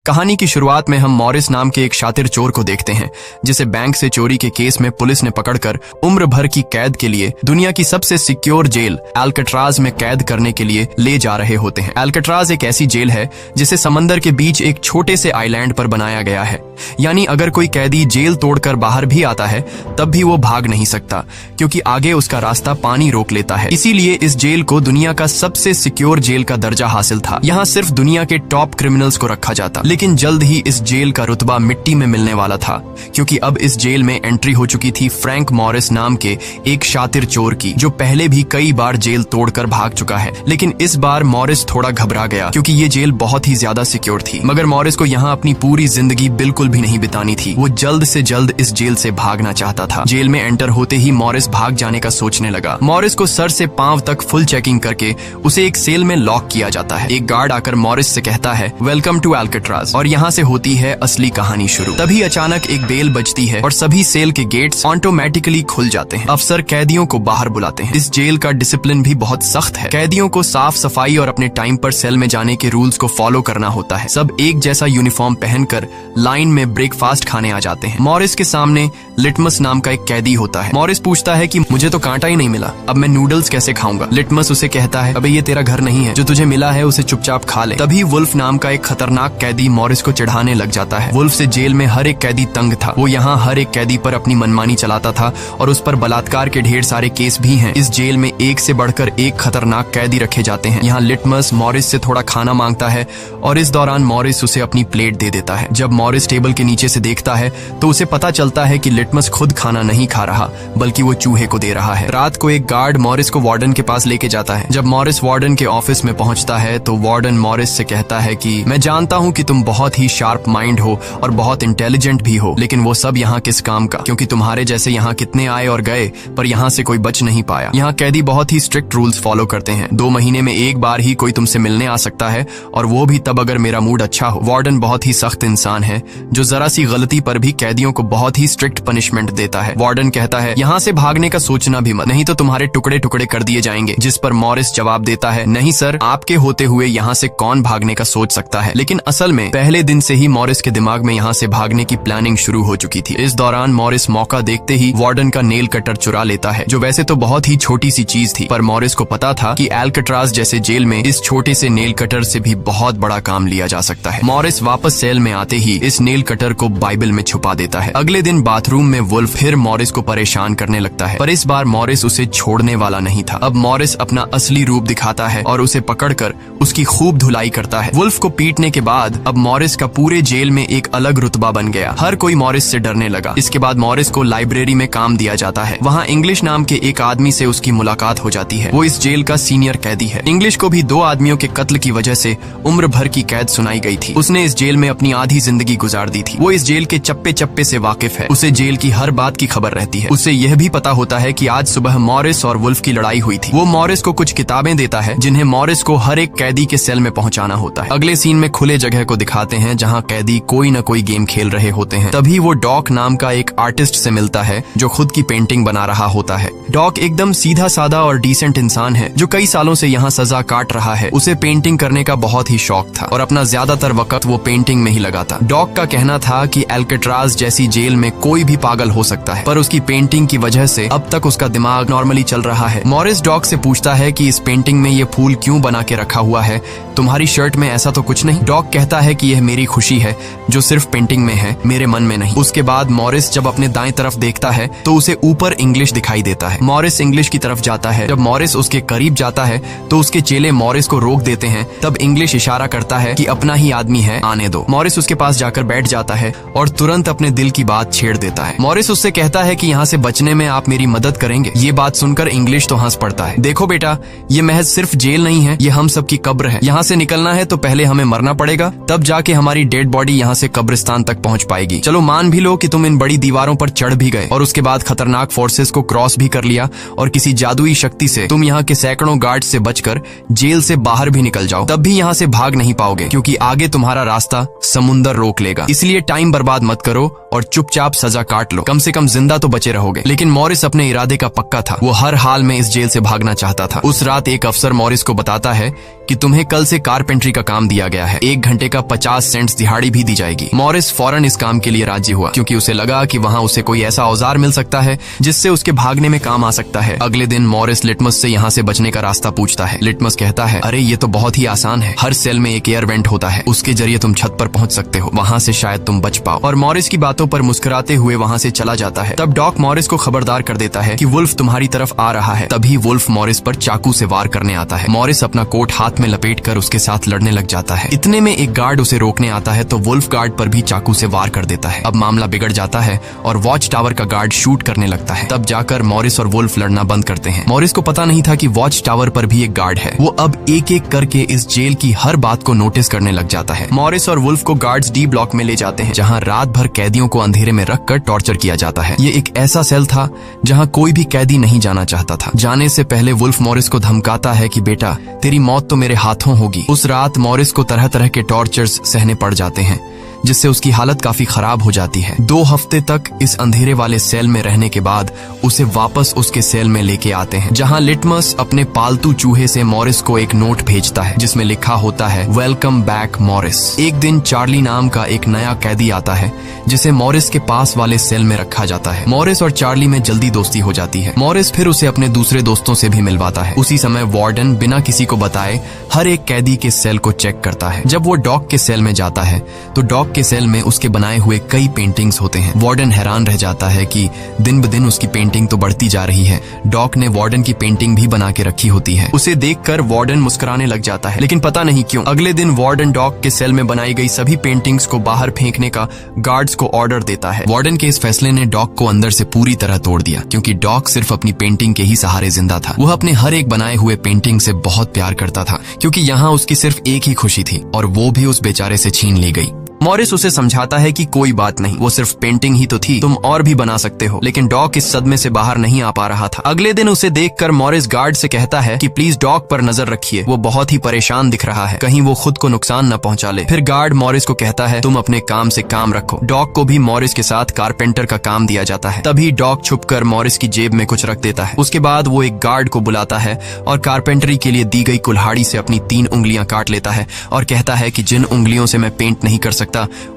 कहानी की शुरुआत में हम मॉरिस नाम के एक शातिर चोर को देखते हैं जिसे बैंक से चोरी के केस में पुलिस ने पकड़कर उम्र भर की कैद के लिए दुनिया की सबसे सिक्योर जेल एल्कट्राज में कैद करने के लिए ले जा रहे होते हैं। एल्कट्राज एक ऐसी जेल है जिसे समंदर के बीच एक छोटे से आइलैंड पर बनाया गया है, यानी अगर कोई कैदी जेल तोड़कर बाहर भी आता है तब भी वो भाग नहीं सकता क्योंकि आगे उसका रास्ता पानी रोक लेता है। इसीलिए इस जेल को दुनिया का सबसे सिक्योर जेल का दर्जा हासिल था। यहाँ सिर्फ दुनिया के टॉप क्रिमिनल्स को रखा जाता, लेकिन जल्द ही इस जेल का रुतबा मिट्टी में मिलने वाला था क्योंकि अब इस जेल में एंट्री हो चुकी थी फ्रैंक मॉरिस नाम के एक शातिर चोर की, जो पहले भी कई बार जेल तोड़कर भाग चुका है। लेकिन इस बार मॉरिस थोड़ा घबरा गया क्योंकि ये जेल बहुत ही ज्यादा सिक्योर थी। मगर मॉरिस को यहाँ अपनी पूरी जिंदगी बिल्कुल भी नहीं बितानी थी। वो जल्द से जल्द इस जेल से भागना चाहता था। जेल में एंटर होते ही मॉरिस भाग जाने का सोचने लगा। मॉरिस को सर से पांव तक फुल चेकिंग करके उसे एक सेल में लॉक किया जाता है। एक गार्ड आकर मॉरिस से कहता है, वेलकम टू एल्कट्राज, और यहाँ से होती है असली कहानी शुरू। तभी अचानक एक बेल बजती है और सभी सेल के गेट्स ऑटोमेटिकली खुल जाते हैं। अफसर कैदियों को बाहर बुलाते हैं। इस जेल का डिसिप्लिन भी बहुत सख्त है। कैदियों को साफ सफाई और अपने टाइम पर सेल में जाने के रूल्स को फॉलो करना होता है। सब एक जैसा यूनिफॉर्म पहनकर लाइन में ब्रेकफास्ट खाने आ जाते हैं। मॉरिस के सामने लिटमस नाम का एक कैदी होता है। मॉरिस पूछता है कि मुझे तो कांटा ही नहीं मिला, अब मैं नूडल्स कैसे खाऊंगा। लिटमस उसे कहता है, अबे ये तेरा घर नहीं है, जो तुझे मिला है उसे चुपचाप खा ले। तभी वुल्फ नाम का एक खतरनाक कैदी मॉरिस को चिढ़ाने लग जाता है। वुल्फ से जेल में हर एक कैदी तंग था। वो यहाँ हर एक कैदी पर अपनी मनमानी चलाता था और उस पर बलात्कार के ढेर सारे केस भी हैं। इस जेल में एक से बढ़कर एक खतरनाक कैदी रखे जाते हैं। यहाँ लिटमस मॉरिस से थोड़ा खाना मांगता है और इस दौरान मॉरिस उसे अपनी प्लेट दे देता है। जब मॉरिस टेबल के नीचे से देखता है तो उसे पता चलता है कि लिटमस खुद खाना नहीं खा रहा बल्कि वो चूहे को दे रहा है। रात को एक गार्ड मॉरिस को वार्डन के पास लेके जाता है। जब मॉरिस वार्डन के ऑफिस में पहुंचता है तो वार्डन मॉरिस से कहता है कि मैं जानता हूं कि तुम बहुत ही शार्प माइंड हो और बहुत इंटेलिजेंट भी हो, लेकिन वो सब यहाँ किस काम का, क्योंकि तुम्हारे जैसे यहाँ कितने आए और गए पर यहाँ से कोई बच नहीं पाया। यहाँ कैदी बहुत ही स्ट्रिक्ट रूल्स फॉलो करते हैं। 2 महीने में एक बार ही कोई तुमसे मिलने आ सकता है और वो भी तब अगर मेरा मूड अच्छा हो। वार्डन बहुत ही सख्त इंसान है जो जरा सी गलती पर भी कैदियों को बहुत ही स्ट्रिक्ट पनिशमेंट देता है। वार्डन कहता है, यहाँ से भागने का सोचना भी मत, नहीं तो तुम्हारे टुकड़े टुकड़े कर दिए जाएंगे। जिस पर मॉरिस जवाब देता है, नहीं सर, आपके होते हुए यहाँ से कौन भागने का सोच सकता है। लेकिन असल में पहले दिन से ही मॉरिस के दिमाग में यहाँ से भागने की प्लानिंग शुरू हो चुकी थी। इस दौरान मॉरिस मौका देखते ही वार्डन का नेल कटर चुरा लेता है, जो वैसे तो बहुत ही छोटी सी चीज थी, पर मॉरिस को पता था कि एल्कट्राज जैसे जेल में इस छोटे से नेल कटर से भी बहुत बड़ा काम लिया जा सकता है। मॉरिस वापस सेल में आते ही इस नेल कटर को बाइबल में छुपा देता है। अगले दिन बाथरूम में वुल्फ फिर मॉरिस को परेशान करने लगता है, पर इस बार मॉरिस उसे छोड़ने वाला नहीं था। अब मॉरिस अपना असली रूप दिखाता है और उसे पकड़कर उसकी खूब धुलाई करता है। वुल्फ को पीटने के बाद अब मॉरिस का पूरे जेल में एक अलग रुतबा बन गया। हर कोई मॉरिस से डरने लगा। इसके बाद मॉरिस को लाइब्रेरी में काम दिया जाता है। वहाँ इंग्लिश नाम के एक आदमी से उसकी मुलाकात हो जाती है। वो इस जेल का सीनियर कैदी है। इंग्लिश को भी 2 आदमियों के कत्ल की वजह से उम्र भर की कैद सुनाई गई थी। उसने इस जेल में अपनी आधी जिंदगी गुजार दी थी। वो इस जेल के चप्पे चप्पे से वाकिफ है। उसे जेल की हर बात की खबर रहती है। उसे यह भी पता होता है कि आज सुबह मॉरिस और वुल्फ की लड़ाई हुई थी। वो मॉरिस को कुछ किताबें देता है जिन्हें मॉरिस को हर एक कैदी के सेल में पहुंचाना होता है। अगले सीन में खुले जगह को दिखाते हैं जहां कैदी कोई न कोई गेम खेल रहे होते हैं। तभी वो डॉक नाम का एक आर्टिस्ट से मिलता है जो खुद की पेंटिंग बना रहा होता है। डॉक एकदम सीधा साधा और डिसेंट इंसान है जो कई सालों से यहाँ सजा काट रहा है। उसे पेंटिंग करने का बहुत ही शौक था और अपना ज्यादातर वक्त वो पेंटिंग में ही लगाता। डॉक का कहना था कि एल्कट्राज जैसी जेल में कोई भी पागल हो सकता है, पर उसकी पेंटिंग की वजह से अब तक उसका दिमाग नॉर्मली चल रहा है। मॉरिस डॉक से पूछता है कि इस पेंटिंग में ये फूल क्यों बना के रखा हुआ है, तुम्हारी शर्ट में ऐसा तो कुछ नहीं। डॉक कहता है कि यह मेरी खुशी है जो सिर्फ पेंटिंग में है, मेरे मन में नहीं। उसके बाद मॉरिस जब अपने दाएं तरफ देखता है तो उसे ऊपर इंग्लिश दिखाई देता है। मॉरिस इंग्लिश की तरफ जाता है। जब मॉरिस उसके करीब जाता है तो उसके चेले मॉरिस को रोक देते हैं। तब इंग्लिश इशारा करता है कि अपना ही आदमी है, आने दो। मॉरिस उसके पास जाकर बैठ जाता है और तुरंत अपने दिल की बात छेड़ देता है। मॉरिस उससे कहता है कि यहाँ से बचने में आप मेरी मदद करेंगे। ये बात सुनकर इंग्लिश तो हंस पड़ता है। देखो बेटा, ये महज सिर्फ जेल नहीं है, ये हम सब की कब्र है। यहाँ से निकलना है तो पहले हमें मरना पड़ेगा, तब जाके हमारी डेड बॉडी यहाँ से कब्रिस्तान तक पहुँच पाएगी। चलो मान भी लो कि तुम इन बड़ी दीवारों पर चढ़ भी गए और उसके बाद खतरनाक फोर्सेस को क्रॉस भी कर लिया और किसी जादुई शक्ति से तुम यहाँ के सैकड़ों गार्ड से बचकर जेल से बाहर भी निकल जाओ, तब भी यहाँ से भाग नहीं पाओगे क्योंकि आगे तुम्हारा रास्ता समुंदर रोक लेगा। इसलिए टाइम बर्बाद मत करो और चुपचाप सजा काट लो, कम से कम जिंदा तो बचे रहोगे। लेकिन मॉरिस अपने इरादे का पक्का था। वो हर हाल में इस जेल से भागना चाहता था। उस रात एक अफसर मॉरिस को बताता है कि तुम्हें कल से कारपेंट्री का काम दिया गया है, 1 घंटे का 50 सेंट्स दिहाड़ी भी दी जाएगी। मॉरिस फौरन इस काम के लिए राजी हुआ क्योंकि उसे लगा कि वहाँ उसे कोई ऐसा औजार मिल सकता है जिससे उसके भागने में काम आ सकता है। अगले दिन मॉरिस लिटमस से यहाँ से बचने का रास्ता पूछता है। लिटमस कहता है, अरे ये तो बहुत ही आसान है, हर सेल में एक एयर वेंट होता है, उसके जरिए तुम छत पर पहुंच सकते हो, वहाँ से शायद तुम बच पाओ। और मॉरिस की बातों पर मुस्कुराते हुए वहाँ से चला जाता है। तब डॉक मॉरिस को खबरदार कर देता है कि वुल्फ तुम्हारी तरफ आ रहा है। तभी वुल्फ मॉरिस पर चाकू से वार करने आता है। मॉरिस अपना कोट हाथ में लपेट कर उसके साथ लड़ने लग जाता है। इतने में एक गार्ड उसे रोकने आता है तो वुल्फ गार्ड पर भी चाकू से वार कर देता है। अब मामला बिगड़ जाता है और वॉच टावर का गार्ड शूट करने लगता है। तब जाकर मॉरिस और वुल्फ लड़ना बंद करते हैं। मॉरिस को पता नहीं था कि वॉच टावर पर भी एक गार्ड है। वो अब एक एक करके इस जेल की हर बात को नोटिस करने लग जाता है। मॉरिस और वुल्फ को गार्ड्स डी ब्लॉक में ले जाते हैं, जहाँ रात भर कैदियों को अंधेरे में रखकर टॉर्चर किया जाता है। ये एक ऐसा सेल था जहाँ कोई भी कैदी नहीं जाना चाहता था। जाने से पहले वुल्फ मॉरिस को धमकाता है कि बेटा, तेरी मौत तो मेरे हाथों होगी। उस रात मॉरिस को तरह तरह के टॉर्चर्स सहने पड़ जाते हैं, जिससे उसकी हालत काफी खराब हो जाती है। 2 हफ्ते तक इस अंधेरे वाले सेल में रहने के बाद उसे वापस उसके सेल में लेके आते हैं, जहां लिटमस अपने पालतू चूहे से मॉरिस को एक नोट भेजता है जिसमें लिखा होता है, वेलकम बैक मॉरिस। एक दिन चार्ली नाम का एक नया कैदी आता है जिसे मॉरिस के पास वाले सेल में रखा जाता है। मॉरिस और चार्ली में जल्दी दोस्ती हो जाती है। मॉरिस फिर उसे अपने दूसरे दोस्तों से भी मिलवाता है। उसी समय वार्डन बिना किसी को बताए हर एक कैदी के सेल को चेक करता है। जब वो डॉक के सेल में जाता है तो डॉक के सेल में उसके बनाए हुए कई पेंटिंग्स होते हैं। वार्डन हैरान रह जाता है कि दिन ब दिन उसकी पेंटिंग तो बढ़ती जा रही है। डॉक ने वार्डन की पेंटिंग भी बना के रखी होती है। उसे देखकर वार्डन मुस्कुराने लग जाता है, लेकिन पता नहीं क्यों अगले दिन वार्डन डॉक के सेल में बनाई गई सभी पेंटिंग्स को बाहर फेंकने का गार्ड्स को ऑर्डर देता है। वार्डन के इस फैसले ने डॉक को अंदर से पूरी तरह तोड़ दिया, क्योंकि डॉक सिर्फ अपनी पेंटिंग के ही सहारे जिंदा था। वह अपने हर एक बनाए हुए पेंटिंग से बहुत प्यार करता था, क्योंकि यहाँ उसकी सिर्फ एक ही खुशी थी और वो भी उस बेचारे से छीन ली गई। मॉरिस उसे समझाता है कि कोई बात नहीं, वो सिर्फ पेंटिंग ही तो थी, तुम और भी बना सकते हो। लेकिन डॉक इस सदमे से बाहर नहीं आ पा रहा था। अगले दिन उसे देखकर मॉरिस गार्ड से कहता है कि प्लीज डॉक पर नजर रखिए, वो बहुत ही परेशान दिख रहा है, कहीं वो खुद को नुकसान न पहुंचा ले। फिर गार्ड मॉरिस को कहता है, तुम अपने काम से काम रखो। डॉक को भी मॉरिस के साथ कारपेंटर का काम दिया जाता है। तभी डॉक छुपकर मॉरिस की जेब में कुछ रख देता है। उसके बाद वो एक गार्ड को बुलाता है और कारपेंटरी के लिए दी गई कुल्हाड़ी से अपनी 3 उंगलियां काट लेता है और कहता है कि जिन उंगलियों से मैं पेंट नहीं कर सकता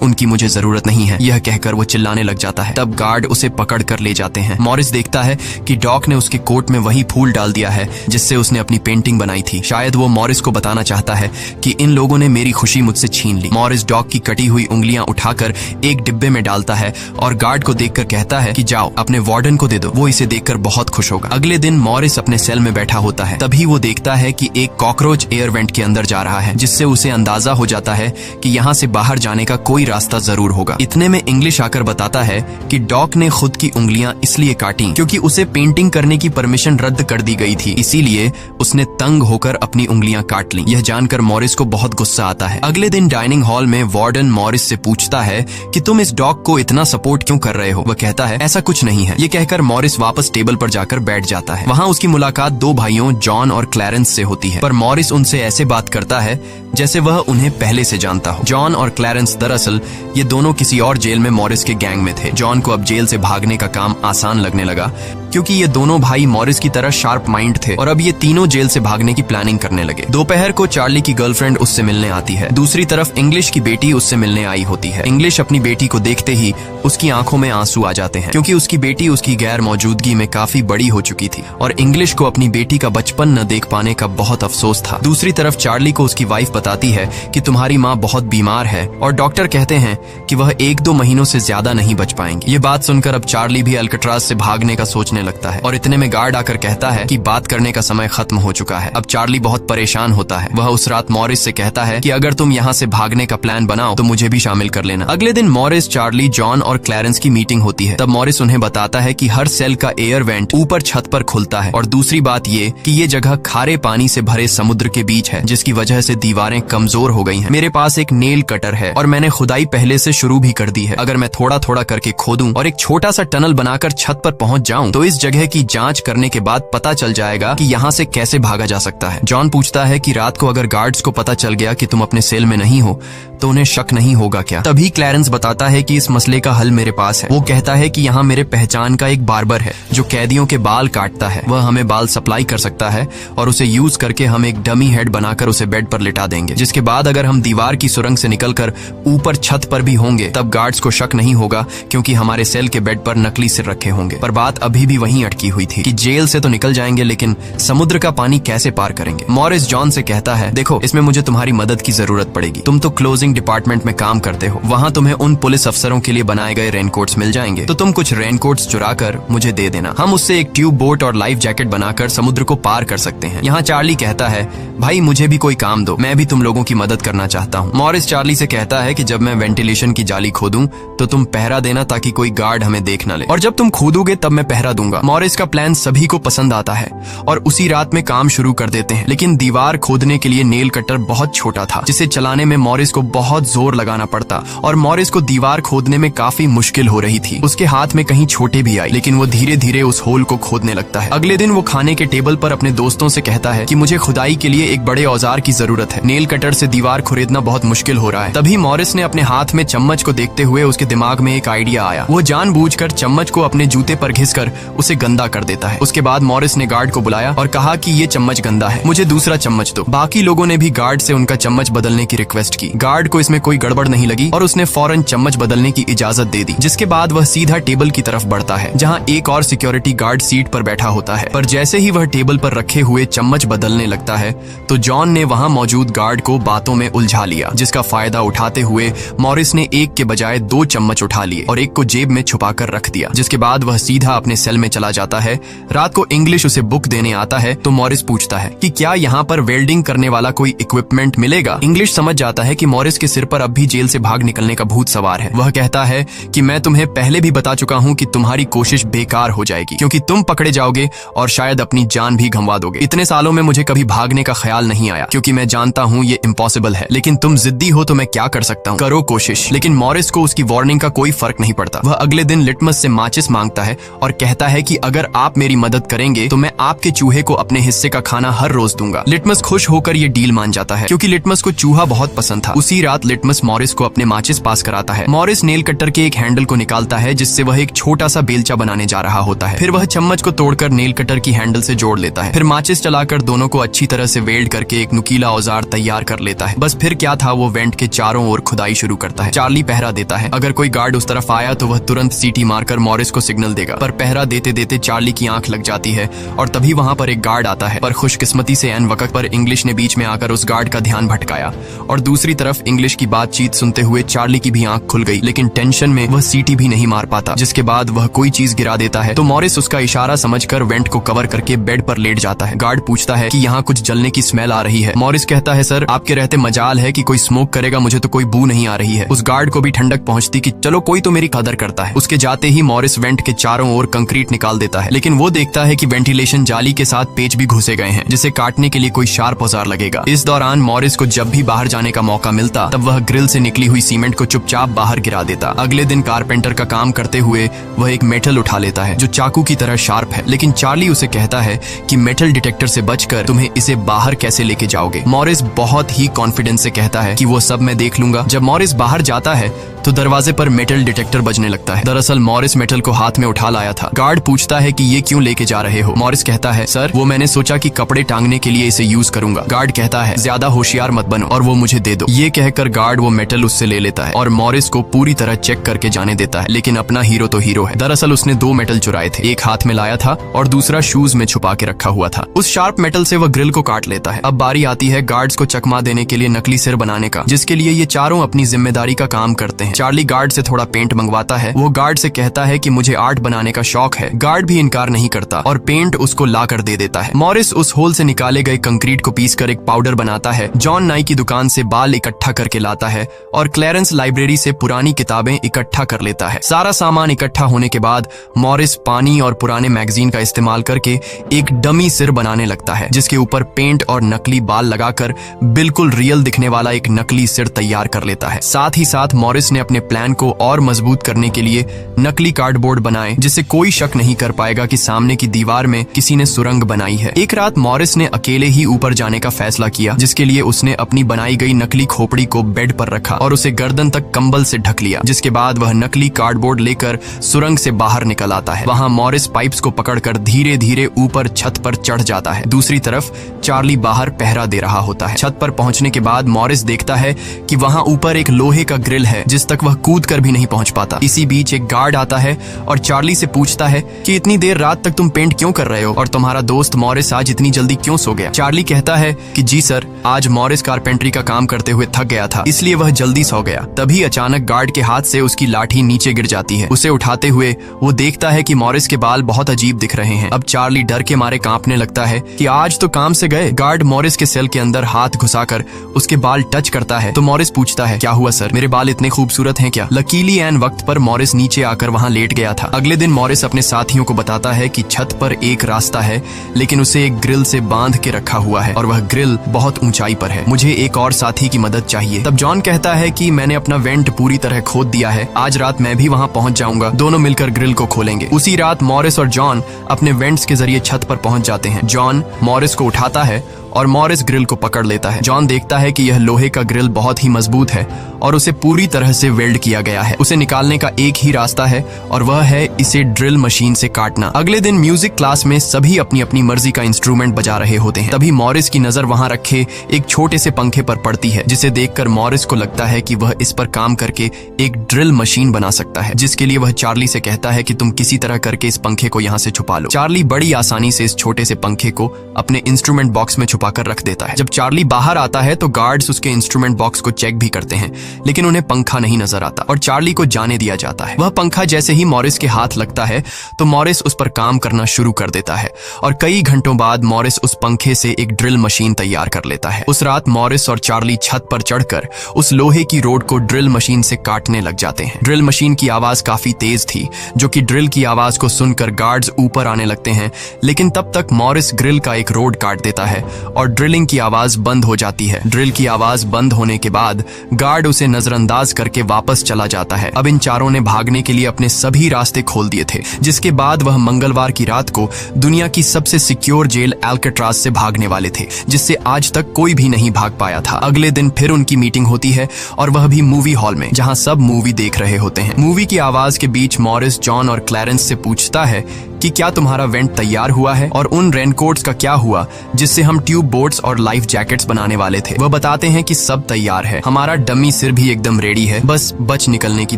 उनकी मुझे जरूरत नहीं है। यह कहकर वो चिल्लाने लग जाता है। तब गार्ड उसे पकड़ कर ले जाते हैं। मॉरिस देखता है कि डॉक ने उसके कोट में वही फूल डाल दिया है जिससे उसने अपनी पेंटिंग बनाई थी। शायद वो मॉरिस को बताना चाहता है कि इन लोगों ने मेरी खुशी मुझसे छीन ली। मॉरिस डॉक की कटी हुई उंगलियां उठाकर एक डिब्बे में डालता है और गार्ड को देखकर कहता है कि जाओ अपने वार्डन को दे दो, वो इसे देखकर बहुत खुश होगा। अगले दिन मॉरिस अपने सेल में बैठा होता है। तभी वो देखता है कि एक कॉकरोच एयर वेंट के अंदर जा रहा है, जिससे उसे अंदाजा हो जाता है कि यहाँ से बाहर जाने का कोई रास्ता जरूर होगा। इतने में इंग्लिश आकर बताता है कि डॉक ने खुद की उंगलियां इसलिए काटी क्योंकि उसे पेंटिंग करने की परमिशन रद्द कर दी गई थी, इसीलिए उसने तंग होकर अपनी उंगलियां काट ली। यह जानकर मॉरिस को बहुत गुस्सा आता है। अगले दिन डाइनिंग हॉल में वार्डन मॉरिस से पूछता है कि तुम इस डॉग को इतना सपोर्ट क्यों कर रहे हो। वह कहता है ऐसा कुछ नहीं है। ये कहकर मॉरिस वापस टेबल पर जाकर बैठ जाता है। वहाँ उसकी मुलाकात 2 भाइयों जॉन और क्लैरेंस से होती है, पर मॉरिस उनसे ऐसे बात करता है जैसे वह उन्हें पहले से जानता हो। जॉन और क्लैरेंस दरअसल ये दोनों किसी और जेल में मॉरिस के गैंग में थे। जॉन को अब जेल से भागने का काम आसान लगने लगा क्योंकि ये दोनों भाई मॉरिस की तरह शार्प माइंड थे और अब ये तीनों जेल से भागने की प्लानिंग करने लगे। दोपहर को चार्ली की गर्लफ्रेंड उससे मिलने आती है। दूसरी तरफ इंग्लिश की बेटी उससे मिलने आई होती है। इंग्लिश अपनी बेटी को देखते ही उसकी आंखों में आंसू आ जाते हैं क्योंकि उसकी बेटी उसकी गैर मौजूदगी में काफी बड़ी हो चुकी थी और इंग्लिश को अपनी बेटी का बचपन न देख पाने का बहुत अफसोस था। दूसरी तरफ चार्ली को उसकी वाइफ बताती है कि तुम्हारी माँ बहुत बीमार है और डॉक्टर कहते हैं कि वह 1-2 महीनों से ज्यादा नहीं बच पाएंगी। ये बात सुनकर अब चार्ली भी अल्काट्राज से भागने का सोचने लगता है और इतने में गार्ड आकर कहता है कि बात करने का समय खत्म हो चुका है। अब चार्ली बहुत परेशान होता है। वह उस रात मॉरिस से कहता है कि अगर तुम यहाँ से भागने का प्लान बनाओ तो मुझे भी शामिल कर लेना। अगले दिन मॉरिस, चार्ली, जॉन और क्लैरेंस की मीटिंग होती है। तब मॉरिस उन्हें बताता है कि हर सेल का एयर वेंट ऊपर छत पर खुलता है और दूसरी बात ये कि ये जगह खारे पानी से भरे समुद्र के बीच है, जिसकी वजह से दीवारें दीवारें कमजोर हो गई हैं। मेरे पास एक नेल कटर है और मैंने खुदाई पहले से शुरू भी कर दी है। अगर मैं थोड़ा थोड़ा करके खोदूं और एक छोटा सा टनल बनाकर छत पर पहुंच जाऊं तो इस जगह की जांच करने के बाद पता चल जाएगा कि यहाँ से कैसे भागा जा सकता है। जॉन पूछता है कि रात को अगर गार्ड्स को पता चल गया कि तुम अपने सेल में नहीं हो तो उन्हें शक नहीं होगा क्या? तभी क्लैरेंस बताता है कि इस मसले का हल मेरे पास है। वो कहता है कि यहाँ मेरे पहचान का एक बार्बर है जो कैदियों के बाल काटता है। वह हमें बाल सप्लाई कर सकता है और उसे यूज करके हम एक डमी हेड बनाकर उसे बेड पर लिटा देंगे, जिसके बाद अगर हम दीवार की सुरंग से निकलकर ऊपर छत पर भी होंगे तब गार्ड्स को शक नहीं होगा क्योंकि हमारे सेल के बेड पर नकली सिर रखे होंगे। पर बात अभी भी वहीं अटकी हुई थी कि जेल से तो निकल जाएंगे लेकिन समुद्र का पानी कैसे पार करेंगे? मॉरिस जॉन से कहता है, देखो इसमें मुझे तुम्हारी मदद की जरूरत पड़ेगी। तुम तो क्लोजिंग डिपार्टमेंट में काम करते हो, वहाँ तुम्हें उन पुलिस अफसरों के लिए बनाए गए रेनकोट्स मिल जाएंगे, तो तुम कुछ रेनकोट्स चुरा कर मुझे दे देना। हम उससे एक ट्यूब बोट और लाइफ जैकेट बनाकर समुद्र को पार कर सकते हैं। यहाँ चार्ली कहता है, भाई मुझे भी कोई काम दो, मैं भी तुम लोगों की मदद करना चाहता हूँ। मॉरिस चार्ली से कहता है कि जब मैं वेंटिलेशन की जाली खोदूं तो तुम पहरा देना ताकि कोई गार्ड हमें देख न ले, और जब तुम खोदोगे तब मैं पहरा दूंगा। मॉरिस का प्लान सभी को पसंद आता है और उसी रात में काम शुरू कर देते हैं। लेकिन दीवार खोदने के लिए नेल कटर बहुत छोटा था जिसे चलाने में मॉरिस को बहुत जोर लगाना पड़ता और मॉरिस को दीवार खोदने में काफी मुश्किल हो रही थी। उसके हाथ में कहीं छोटे भी आई लेकिन वो धीरे धीरे उस होल को खोदने लगता है। अगले दिन वो खाने के टेबल पर अपने दोस्तों से कहता है कि मुझे खुदाई के लिए एक बड़े औजार की जरूरत है। नेल कटर से दीवार खुरेदना बहुत मुश्किल हो रहा है। तभी मॉरिस ने अपने हाथ में चम्मच को देखते हुए उसके दिमाग में एक आइडिया आया। वो जानबूझकर चम्मच को अपने जूते पर घिसकर उसे गंदा कर देता है। उसके बाद मॉरिस ने गार्ड को बुलाया और कहा कि ये चम्मच गंदा है, मुझे दूसरा चम्मच दो। बाकी लोगों ने भी गार्ड से उनका चम्मच बदलने की रिक्वेस्ट की। गार्ड को इसमें कोई गड़बड़ नहीं लगी और उसने फौरन चम्मच बदलने की इजाजत दे दी, जिसके बाद वह सीधा टेबल की तरफ बढ़ता है जहां एक और सिक्योरिटी गार्ड सीट पर बैठा होता है। पर जैसे ही वह टेबल पर रखे हुए चम्मच बदलने लगता है तो जॉन ने वहां मौजूद गार्ड को बातों में उलझा लिया, जिसका फायदा उठाते हुए मॉरिस ने एक के बजाय 2 चम्मच उठा लिए और एक को जेब में छुपाकर रख दिया, जिसके बाद वह सीधा अपने सेल में चला जाता है। रात को इंग्लिश उसे बुक देने आता है तो मॉरिस पूछता है कि क्या यहाँ पर वेल्डिंग करने वाला कोई इक्विपमेंट मिलेगा? इंग्लिश समझ जाता है कि मॉरिस के सिर पर अब भी जेल से भाग निकलने का भूत सवार है। वह कहता है कि मैं तुम्हें पहले भी बता चुका हूँ कि तुम्हारी कोशिश बेकार हो जाएगी क्योंकि तुम पकड़े जाओगे और शायद अपनी जान भी गंवा दोगे। इतने सालों में मुझे कभी भागने का ख्याल नहीं आया क्योंकि मैं जानता हूँ ये इम्पॉसिबल है, लेकिन तुम जिद्दी हो तो मैं क्या कर सकता हूँ, करो कोशिश। लेकिन मॉरिस को उसकी वार्निंग का कोई फर्क नहीं पड़ता। वह अगले दिन लिटमस से माचिस मांगता है और कहता है कि अगर आप मेरी मदद करेंगे तो मैं आपके चूहे को अपने हिस्से का खाना हर रोज दूंगा। लिटमस खुश होकर ये डील मान जाता है क्योंकि लिटमस को चूहा बहुत पसंद था। उसी रात लिटमस मॉरिस को अपने माचिस पास कराता है। मॉरिस नेल कटर के एक हैंडल को निकालता है जिससे वह एक छोटा सा बेलचा बनाने जा रहा होता है। फिर वह चम्मच को तोड़कर नेल कटर की हैंडल से जोड़ लेता है। फिर माचिस चलाकर दोनों को अच्छी तरह से वेल्ड करके एक नुकीला औजार तैयार कर लेता है। बस फिर क्या था, वो वेंट के चारों ओर खुदाई शुरू करता है। चार्ली पहरा देता है। अगर कोई गार्ड उस तरफ आया तो वह तुरंत सीटी मारकर मॉरिस को सिग्नल देगा, पर पहरा देते देते चार्ली की आंख लग जाती है और तभी वहां पर एक गार्ड आता है। पर खुशकिस्मती से ऐन वक्त पर इंग्लिश ने बीच में आकर उस गार्ड का ध्यान भटकाया और दूसरी तरफ इंग्लिश की बातचीत सुनते हुए चार्ली की भी आंख खुल गई, लेकिन टेंशन में वह सीटी भी नहीं मार पाता। जिसके बाद वह कोई चीज गिरा देता है तो मॉरिस उसका इशारा समझकर वेंट को कवर करके बेड पर लेट जाता है। गार्ड पूछता है कि यहाँ कुछ जलने की स्मेल आ रही है। मॉरिस कहता है, सर आपके रहते मजाल है कि कोई स्मोक करेगा, मुझे तो कोई बू नहीं आ रही है। उस गार्ड को भी ठंडक पहुंचती कि चलो कोई तो मेरी कदर करता है। उसके जाते ही मॉरिस वेंट के चारों ओर कंक्रीट निकाल देता है, लेकिन वो देखता है कि वेंटिलेशन जाली के साथ पेच भी घुसे गए हैं जिसे काटने के लिए कोई शार्प औजार लगेगा। इस दौरान मॉरिस को जब भी बाहर जाने का मौका मिलता तब वह ग्रिल से निकली हुई सीमेंट को चुपचाप बाहर गिरा देता। अगले दिन कारपेंटर का काम करते हुए वह एक मेटल उठा लेता है जो चाकू की तरह शार्प है, लेकिन चार्ली उसे कहता है कि मेटल डिटेक्टर से बचकर तुम्हें इसे बाहर कैसे लेके जाओगे। मॉरिस बहुत ही कॉन्फिडेंस से कहता है कि वो सब मैं देख लूंगा। जब मॉरिस बाहर जाता है तो दरवाजे पर मेटल डिटेक्टर बजने लगता है। दरअसल मॉरिस मेटल को हाथ में उठा लाया था। गार्ड पूछता है कि ये क्यों लेके जा रहे हो? मॉरिस कहता है, सर वो मैंने सोचा कि कपड़े टांगने के लिए इसे यूज करूंगा। गार्ड कहता है, ज्यादा होशियार मत बनो और वो मुझे दे दो। ये कहकर गार्ड वो मेटल उससे ले लेता है और मॉरिस को पूरी तरह चेक करके जाने देता है, लेकिन अपना हीरो तो हीरो है। दरअसल उसने 2 मेटल चुराए थे, एक हाथ में लाया था और दूसरा शूज में छुपा के रखा हुआ था। उस शार्प मेटल से वह ग्रिल को काट लेता है। अब बारी आती है गार्ड्स को चकमा देने के लिए नकली सिर बनाने का, जिसके लिए ये चारों अपनी जिम्मेदारी का काम करते हैं। चार्ली गार्ड से थोड़ा पेंट मंगवाता है। वो गार्ड से कहता है कि मुझे आर्ट बनाने का शौक है। गार्ड भी इनकार नहीं करता और पेंट उसको ला कर दे देता है। मॉरिस उस होल से निकाले गए कंक्रीट को पीसकर एक पाउडर बनाता है। जॉन नाई की दुकान से बाल इकट्ठा करके लाता है और क्लैरेंस लाइब्रेरी से पुरानी किताबें इकट्ठा कर लेता है। सारा सामान इकट्ठा होने के बाद मॉरिस पानी और पुराने मैगजीन का इस्तेमाल करके एक डमी सिर बनाने लगता है, जिसके ऊपर पेंट और नकली बाल लगाकर बिल्कुल रियल दिखने वाला एक नकली सिर तैयार कर लेता है। साथ ही साथ मॉरिस ने अपने प्लान को और मजबूत करने के लिए नकली कार्डबोर्ड बनाए, जिससे कोई शक नहीं कर पाएगा कि सामने की दीवार में किसी ने सुरंग बनाई है। एक रात मॉरिस ने अकेले ही ऊपर जाने का फैसला किया, जिसके लिए उसने अपनी बनाई गई नकली खोपड़ी को बेड पर रखा और उसे गर्दन तक कंबल से ढक लिया। जिसके बाद वह नकली कार्डबोर्ड लेकर सुरंग से बाहर निकल आता है। वहां मॉरिस पाइप्स को पकड़कर धीरे धीरे ऊपर छत पर चढ़ जाता है। दूसरी तरफ चार्ली बाहर पहरा दे रहा होता है। छत पर पहुंचने के बाद मॉरिस देखता है कि वहां ऊपर एक लोहे का ग्रिल है, जिस तक वह कूद कर भी नहीं पहुंच पाता। इसी बीच एक गार्ड आता है और चार्ली से पूछता है कि इतनी देर रात तक तुम पेंट क्यों कर रहे हो और तुम्हारा दोस्त मॉरिस आज इतनी जल्दी क्यों सो गया। चार्ली कहता है कि जी सर, आज मॉरिस कारपेंट्री का काम करते हुए थक गया था, इसलिए वह जल्दी सो गया। तभी अचानक गार्ड के हाथ से उसकी लाठी नीचे गिर जाती है। उसे उठाते हुए वो देखता है कि मॉरिस के बाल बहुत अजीब दिख रहे हैं। अब चार्ली डर के मारे कांपने लगता है कि आज तो काम से गए। गार्ड मॉरिस के सेल के अंदर हाथ घुसाकर उसके बाल टच करता है तो मॉरिस पूछता है, क्या हुआ सर, मेरे बाल इतने खूबसूरत हैं क्या। लकीली एन वक्त पर मॉरिस नीचे आकर वहां लेट गया था। अगले दिन मॉरिस अपने साथियों को बताता है कि छत पर एक रास्ता है, लेकिन उसे एक ग्रिल से बांध के रखा हुआ है और वह ग्रिल बहुत ऊंचाई पर है। मुझे एक और साथी की मदद चाहिए। तब जॉन कहता है कि मैंने अपना वेंट पूरी तरह खोद दिया है, आज रात मैं भी वहां पहुंच जाऊंगा, दोनों मिलकर ग्रिल को खोलेंगे। उसी रात मॉरिस और जॉन अपने वेंट्स के जरिए छत पर पहुंच जाते हैं। जॉन मॉरिस को उठाता है और मॉरिस ग्रिल को पकड़ लेता है। जॉन देखता है कि यह लोहे का ग्रिल बहुत ही मजबूत है और उसे पूरी तरह से वेल्ड किया गया है। उसे निकालने का एक ही रास्ता है और वह है इसे ड्रिल मशीन से काटना। अगले दिन म्यूजिक क्लास में सभी अपनी अपनी मर्जी का इंस्ट्रूमेंट बजा रहे होते हैं। तभी मॉरिस की नजर वहां रखे एक छोटे से पंखे पर पड़ती है, जिसे देखकर मॉरिस को लगता है कि वह इस पर काम करके एक ड्रिल मशीन बना सकता है, जिसके लिए वह चार्ली से कहता है कि तुम किसी तरह करके इस पंखे को यहाँ से छुपा लो। चार्ली बड़ी आसानी से इस छोटे से पंखे को अपने इंस्ट्रूमेंट बॉक्स में छुपाकर रख देता है। जब चार्ली बाहर आता है तो गार्ड्स उसके इंस्ट्रूमेंट बॉक्स को चेक भी करते हैं, लेकिन उन्हें पंखा नहीं नजर आता और चार्ली को जाने दिया जाता है। वह पंखा जैसे ही मॉरिस के हाथ लगता है तो मॉरिस उस पर काम करना शुरू कर देता है और कई घंटों बाद मॉरिस उस पंखे से एक ड्रिल मशीन तैयार कर लेता है। उस रात मॉरिस और चार्ली छत पर चढ़कर उस लोहे की रोड को ड्रिल मशीन से काटने लग जाते हैं। ड्रिल मशीन की आवाज काफी तेज थी, जो कि ड्रिल की आवाज को सुनकर गार्ड्स ऊपर आने लगते हैं, लेकिन तब तक मॉरिस ग्रिल का एक रोड काट देता है और ड्रिलिंग की आवाज बंद हो जाती है। ड्रिल की आवाज बंद होने के बाद गार्ड उसे नजरअंदाज करके वापस चला जाता है। अब इन चारों ने भागने के लिए अपने सभी रास्ते खोल दिए थे, जिसके बाद वह मंगलवार की रात को दुनिया की सबसे सिक्योर जेल एल्केट्राज से भागने वाले थे, जिससे आज तक कोई भी नहीं भाग पाया था। अगले दिन फिर उनकी मीटिंग होती है और वह भी मूवी हॉल में, जहां सब मूवी देख रहे होते हैं। मूवी की आवाज के बीच मॉरिस जॉन और क्लैरेंस से पूछता है कि क्या तुम्हारा वेंट तैयार हुआ है और उन रेनकोट्स का क्या हुआ जिससे हम ट्यूब बोट्स और लाइफ जैकेट्स बनाने वाले थे। वह बताते हैं कि सब तैयार है, हमारा डमी सिर भी एकदम रेडी है, बस बच निकलने की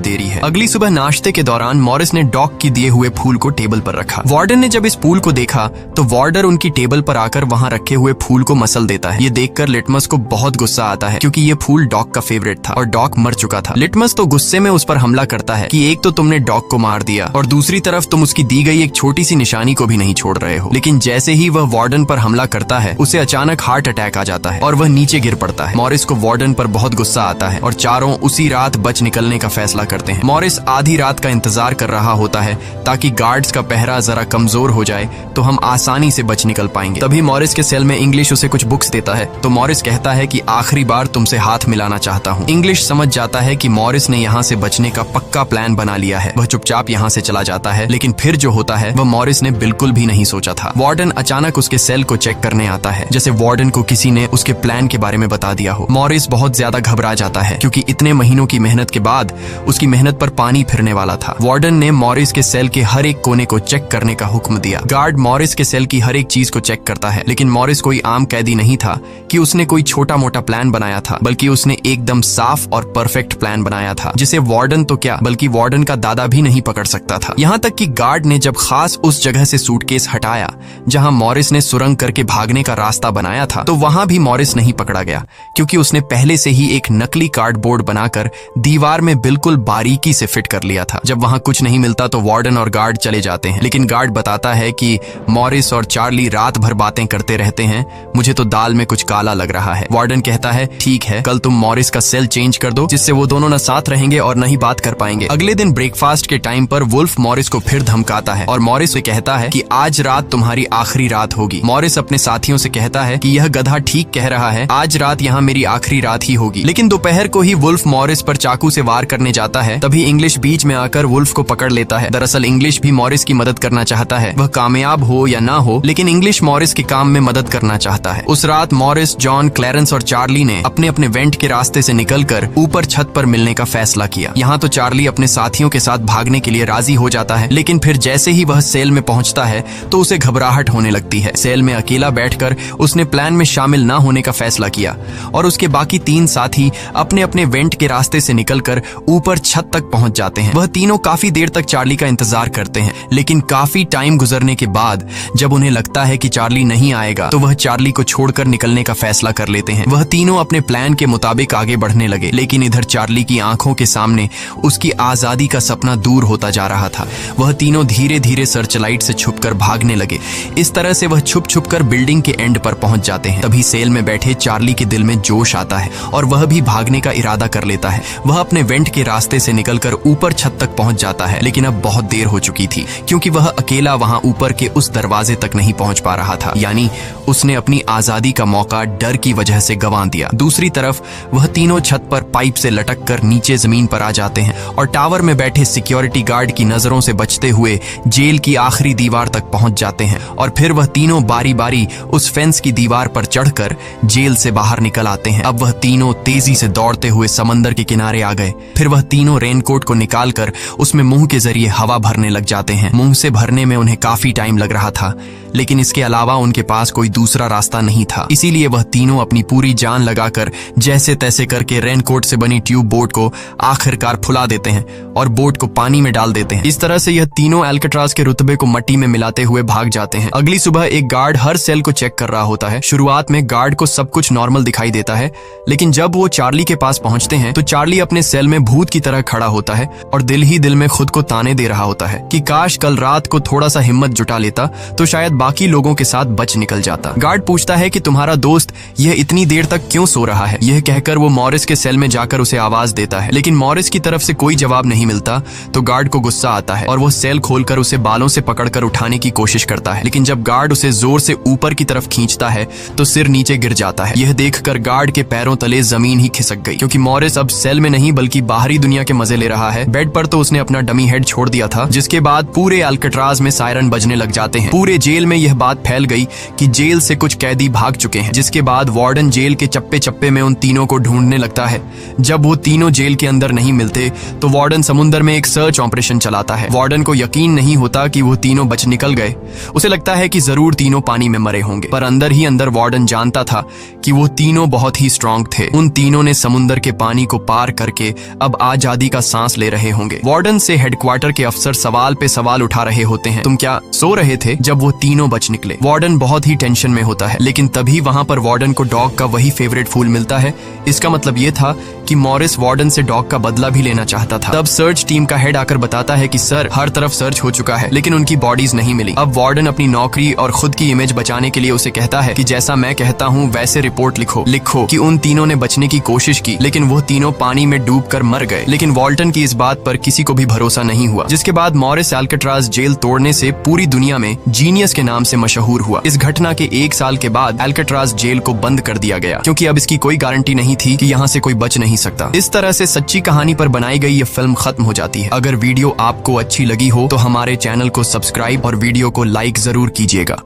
देरी है। अगली सुबह नाश्ते के दौरान मॉरिस ने डॉग की दिए हुए फूल को टेबल पर रखा। वार्डन ने जब इस फूल को देखा तो वार्डर उनकी टेबल पर आकर वहां रखे हुए फूल को मसल देता है। ये देखकर लिटमस को बहुत गुस्सा आता है, क्योंकि ये फूल डॉग का फेवरेट था और डॉग मर चुका था। लिटमस तो गुस्से में उस पर हमला करता है कि एक तो तुमने डॉग को मार दिया और दूसरी तरफ तुम उसकी दी गई एक छोटी सी निशानी को भी नहीं छोड़ रहे हो। लेकिन जैसे ही वह वार्डन पर हमला करता है, उसे अचानक हार्ट अटैक आ जाता है और वह नीचे गिर पड़ता है। मॉरिस को वार्डन पर बहुत गुस्सा आता है और चारों उसी रात बच निकलने का फैसला करते हैं। मॉरिस आधी रात का इंतजार कर रहा होता है ताकि गार्ड्स का पहरा जरा कमजोर हो जाए तो हम आसानी से बच निकल पाएंगे। तभी मॉरिस के सेल में इंग्लिश उसे कुछ बुक्स देता है तो मॉरिस कहता है कि आखिरी बार तुमसे हाथ मिलाना चाहता हूँ। इंग्लिश समझ जाता है कि मॉरिस ने यहाँ से बचने का पक्का प्लान बना लिया है। वह चुपचाप यहाँ से चला जाता है, लेकिन फिर जो होता है वह मॉरिस ने बिल्कुल भी नहीं सोचा था। वार्डन अचानक उसके सेल को चेक करने आता है, जैसे वार्डन को किसी ने उसके प्लान के बारे में बता दिया हो। मॉरिस बहुत ज्यादा घबरा जाता है, क्योंकि इतने महीनों की मेहनत के बाद उसकी मेहनत पर पानी फिरने वाला था। वार्डन ने मॉरिस के सेल के हर एक कोने को चेक करने का हुक्म दिया। गार्ड मॉरिस के सेल की हर एक चीज को चेक करता है, लेकिन मॉरिस कोई आम कैदी नहीं था कि उसने कोई छोटा मोटा प्लान बनाया था, बल्कि उसने एकदम साफ और परफेक्ट प्लान बनाया था, जिसे वार्डन तो क्या बल्कि वार्डन का दादा भी नहीं पकड़ सकता था। यहाँ तक कि गार्ड ने जब खास पास उस जगह से सूटकेस हटाया जहां मॉरिस ने सुरंग करके भागने का रास्ता बनाया था, तो वहां भी मॉरिस नहीं पकड़ा गया, क्योंकि उसने पहले से ही एक नकली कार्डबोर्ड बनाकर दीवार में बिल्कुल बारीकी से फिट कर लिया था। जब वहां कुछ नहीं मिलता तो वार्डन और गार्ड चले जाते हैं, लेकिन गार्ड बताता है कि मॉरिस और चार्ली रात भर बातें करते रहते हैं, मुझे तो दाल में कुछ काला लग रहा है। वार्डन कहता है ठीक है, कल तुम मॉरिस का सेल चेंज कर दो, जिससे वो दोनों न साथ रहेंगे और न ही बात कर पाएंगे। अगले दिन ब्रेकफास्ट के टाइम पर वुल्फ मॉरिस को फिर धमकाता है और मॉरिस से कहता है कि आज रात तुम्हारी आखिरी रात होगी। मॉरिस अपने साथियों से कहता है कि यह गधा ठीक कह रहा है, आज रात यहाँ मेरी आखिरी रात ही होगी। लेकिन दोपहर को ही वुल्फ मॉरिस पर चाकू से वार करने जाता है, तभी इंग्लिश बीच में आकर वुल्फ को पकड़ लेता है। दरअसल इंग्लिश भी मॉरिस की मदद करना चाहता है, वह कामयाब हो या ना हो, लेकिन इंग्लिश मॉरिस के काम में मदद करना चाहता है। उस रात मॉरिस, जॉन, क्लैरेंस और चार्ली ने अपने अपने वेंट के रास्ते से निकलकर ऊपर छत पर मिलने का फैसला किया। यहाँ तो चार्ली अपने साथियों के साथ भागने के लिए राजी हो जाता है, लेकिन फिर जैसे ही वह सेल में पहुंचता है तो उसे घबराहट होने लगती है। सेल में अकेला बैठकर उसने प्लान में शामिल न होने का फैसला किया और उसके बाकी 3 साथी अपने अपने वेंट के रास्ते से निकलकर ऊपर छत तक पहुंच जाते हैं। वह तीनों काफी देर तक चार्ली का इंतजार करते हैं, लेकिन काफी टाइम गुजरने के बाद जब उन्हें लगता है कि चार्ली नहीं आएगा तो वह चार्ली को छोड़कर निकलने का फैसला कर लेते हैं। वह तीनों अपने प्लान के मुताबिक आगे बढ़ने लगे, लेकिन इधर चार्ली की आंखों के सामने उसकी आजादी का सपना दूर होता जा रहा था। वह तीनों धीरे धीरे सर्चलाइट से छुपकर भागने लगे। इस तरह से वह छुप छुप कर बिल्डिंग के एंड पर पहुंच जाते हैं। तभी सेल में बैठे चार्ली के दिल में जोश आता है और वह भी भागने का इरादा कर लेता है। वह अपने वेंट के रास्ते से निकलकर ऊपर छत तक पहुंच जाता है, लेकिन अब बहुत देर हो चुकी थी, क्योंकि वह अकेला वहां ऊपर के उस दरवाजे तक नहीं पहुंच पा रहा था। यानी उसने अपनी आजादी का मौका डर की वजह से गंवा दिया। दूसरी तरफ वह तीनों छत पर पाइप से लटक कर नीचे जमीन पर आ जाते हैं और टावर में बैठे सिक्योरिटी गार्ड की नजरों से बचते हुए जेल की आखिरी दीवार तक पहुंच जाते हैं। और फिर वह तीनों बारी बारी उस फेंस की दीवार पर चढ़कर जेल से बाहर निकल आते हैं। अब वह तीनों तेजी से दौड़ते हुए समंदर के किनारे आ गए। फिर वह तीनों रेनकोट को निकालकर उसमें मुंह के जरिए हवा भरने लग जाते हैं। मुंह से भरने में उन्हें काफी टाइम लग रहा था, लेकिन इसके अलावा उनके पास कोई दूसरा रास्ता नहीं था। इसीलिए वह तीनों अपनी पूरी जान लगाकर जैसे तैसे करके रेनकोट से बनी ट्यूब बोट को आखिरकार फुला देते हैं और बोट को पानी में डाल देते हैं। इस तरह से यह तीनों अल्काट्राज के रुतबे को मट्टी में मिलाते हुए भाग जाते हैं। अगली सुबह एक गार्ड हर सेल को चेक कर रहा होता है। शुरुआत में गार्ड को सब कुछ नॉर्मल दिखाई देता है, लेकिन जब वो चार्ली के पास पहुंचते हैं तो चार्ली अपने सेल में भूत की तरह खड़ा होता है और दिल ही दिल में खुद को ताने दे रहा होता है कि काश कल रात को थोड़ा सा हिम्मत जुटा लेता तो शायद बाकी लोगों के साथ बच निकल जाता। गार्ड पूछता है कि तुम्हारा दोस्त यह इतनी देर तक क्यों सो रहा है। यह कहकर वो मॉरिस के सेल में जाकर उसे आवाज देता है, लेकिन मॉरिस की तरफ से कोई जवाब नहीं मिलता। तो गार्ड को गुस्सा आता है और वो सेल खोलकर उसे बालों से पकड़कर उठाने की कोशिश करता है, लेकिन जब गार्ड उसे जोर से ऊपर की तरफ खींचता है तो सिर नीचे गिर जाता है। यह देखकर गार्ड के पैरों तले जमीन ही खिसक गई, क्योंकि मॉरिस अब सेल में नहीं बल्कि बाहरी दुनिया के मजे ले रहा है। बेड पर तो उसने अपना डमी हेड छोड़ दिया था, जिसके बाद पूरे अल्काट्राज में सायरन बजने लग जाते हैं। पूरे जेल में यह बात फैल गई कि जेल से कुछ कैदी भाग चुके हैं, जिसके बाद वार्डन जेल के चप्पे चप्पे में उन तीनों को ढूंढने लगता है। जब वो तीनों जेल के अंदर नहीं मिलते तो वार्डन समुद्र में एक सर्च ऑपरेशन चलाता है। वार्डन को यकीन नहीं होता कि वो तीनों बच निकल गए। उसे लगता है कि जरूर तीनों पानी में मरे होंगे, पर अंदर ही अंदर वार्डन जानता था कि वो तीनों बहुत ही स्ट्रांग थे। उन तीनों ने समुद्र के पानी को पार करके अब आजादी का सांस ले रहे होंगे। वार्डन से हेडक्वार्टर के अफसर सवाल पे सवाल उठा रहे होते हैं, तुम क्या सो रहे थे जब वो तीनों बच निकले। वार्डन बहुत ही टेंशन में होता है, लेकिन तभी वहां पर वार्डन को डॉग का वही फेवरेट फूल मिलता है। इसका मतलब ये था कि मॉरिस वार्डन से डॉग का बदला भी लेना चाहता था। तब सर्च टीम का हेड आकर बताता है कि सर, हर तरफ सर्च हो चुका है, लेकिन उनकी बॉडीज नहीं मिली। अब वार्डन अपनी नौकरी और खुद की इमेज बचाने के लिए उसे कहता है कि जैसा मैं कहता हूँ वैसे रिपोर्ट लिखो कि उन तीनों ने बचने की कोशिश की, लेकिन वो तीनों पानी में डूबकर मर गए। लेकिन वॉल्टन की इस बात पर किसी को भी भरोसा नहीं हुआ, जिसके बाद मॉरिस अल्काट्राज जेल तोड़ने से पूरी दुनिया में जीनियस के नाम से मशहूर हुआ। इस घटना के 1 साल के बाद अल्काट्राज जेल को बंद कर दिया गया, क्योंकि अब इसकी कोई गारंटी नहीं थी कि यहाँ से कोई बच नहीं सकता। इस तरह से सच्ची कहानी पर बनाई गई ये फिल्म खत्म हो जाती है। अगर वीडियो आपको अच्छी लगी हो तो हमारे चैनल को सब्सक्राइब और वीडियो को लाइक जरूर कीजिएगा।